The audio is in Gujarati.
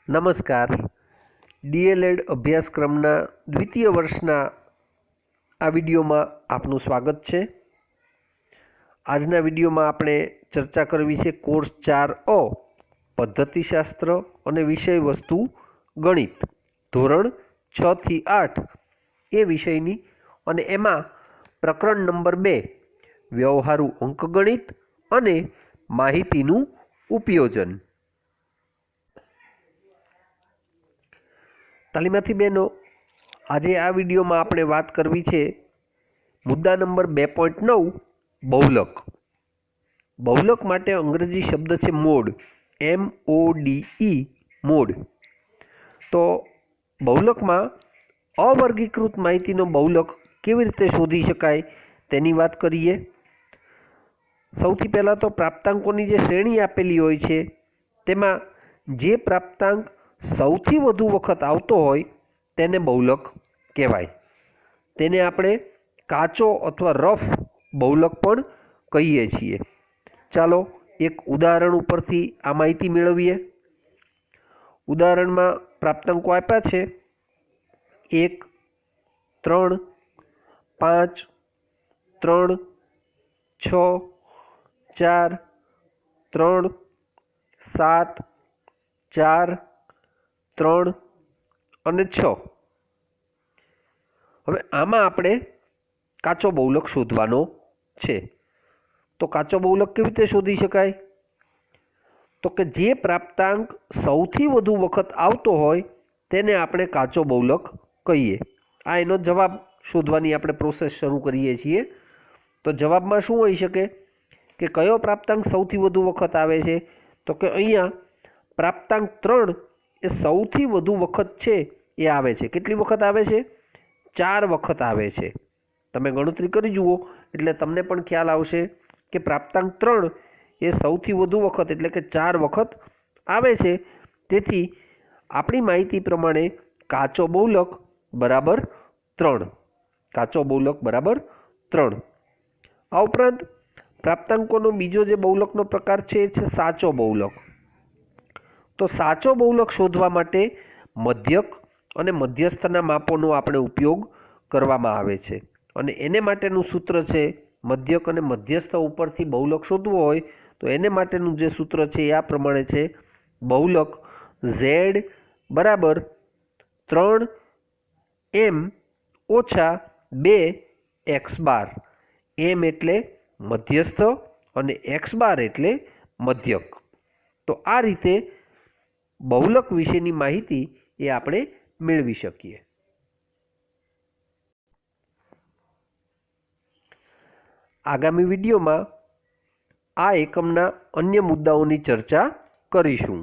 નમસ્કાર. ડીએલએડ અભ્યાસક્રમના દ્વિતીય વર્ષના આ વિડીયોમાં આપનું સ્વાગત છે. આજના વિડીયોમાં આપણે ચર્ચા કરવી છે કોર્સ 4 પદ્ધતિશાસ્ત્ર અને વિષય વસ્તુ ગણિત ધોરણ 6 થી 8 એ વિષયની, અને એમાં પ્રકરણ નંબર 2 વ્યવહારુ અંકગણિત અને માહિતીનું ઉપયોજન. તાલીમાર્થી બહેનો, આજે આ વિડીયોમાં આપણે વાત કરવી છે મુદ્દા નંબર 2.9 બહુલક. બહુલક માટે અંગ્રેજી શબ્દ છે મોડ, MODE, મોડ. તો બહુલકમાં અવર્ગીકૃત માહિતીનો બહુલક કેવી રીતે શોધી શકાય તેની વાત કરીએ. સૌથી પહેલાં તો પ્રાપ્તાંકોની જે શ્રેણી આપેલી હોય છે તેમાં જે પ્રાપ્તાંક સૌથી વધુ વખત આવતો હોય તેને બહુલક કહેવાય. તેને આપણે કાચો અથવા રફ બહુલક પણ કહીએ છીએ. ચાલો એક ઉદાહરણ ઉપરથી આ માહિતી મેળવીએ. ઉદાહરણમાં પ્રાપ્તાંકો આપ્યા છે 1, 3, 5, 3, 6, 4, 3, 7, 4, 3 અને 6. હવે આમાં આપણે કાચો બહુલક શોધવાનો છે. તો કાચો બહુલક કેવી રીતે શોધી શકાય? તો કે જે પ્રાપ્તાંક સૌથી વધુ વખત આવતો હોય તેને આપણે કાચો બહુલક કહીએ. આ એનો જવાબ શોધવાની આપણે પ્રોસેસ શરૂ કરીએ છીએ. તો જવાબમાં શું હોઈ શકે કે કયો પ્રાપ્તાંક સૌથી વધુ વખત આવે છે? તો કે અહીંયા પ્રાપ્તાંક 3 એ સૌથી વધુ વખત છે એ આવે છે. કેટલી વખત આવે છે? 4 વખત આવે છે. તમે ગણતરી કરી જુઓ એટલે તમને પણ ખ્યાલ આવશે કે પ્રાપ્તાંક 3 એ સૌથી વધુ વખત એટલે કે 4 વખત આવે છે. તેથી આપણી માહિતી પ્રમાણે કાચો બહુલક બરાબર 3. કાચો બહુલક બરાબર 3. આ ઉપરાંત પ્રાપ્તાંકોનો બીજો જે બહુલકનો પ્રકાર છે એ છે સાચો બહુલક. તો સાચો બહુલક શોધવા માટે મધ્યક અને મધ્યસ્થના માપોનો આપણે ઉપયોગ કરવામાં આવે છે. અને એને માટેનું સૂત્ર છે, મધ્યક અને મધ્યસ્થ ઉપરથી બહુલક શોધવો હોય તો એને માટેનું જે સૂત્ર છે એ આ પ્રમાણે છે. બહુલક Z બરાબર 3m ઓછા 2x બાર. m એટલે મધ્યસ્થ અને x બાર એટલે મધ્યક. તો આ રીતે બહુલક વિશેની માહિતી એ આપણે મેળવી શકીએ. આગામી વિડીયોમાં આ એકમના અન્ય મુદ્દાઓની ચર્ચા કરીશું.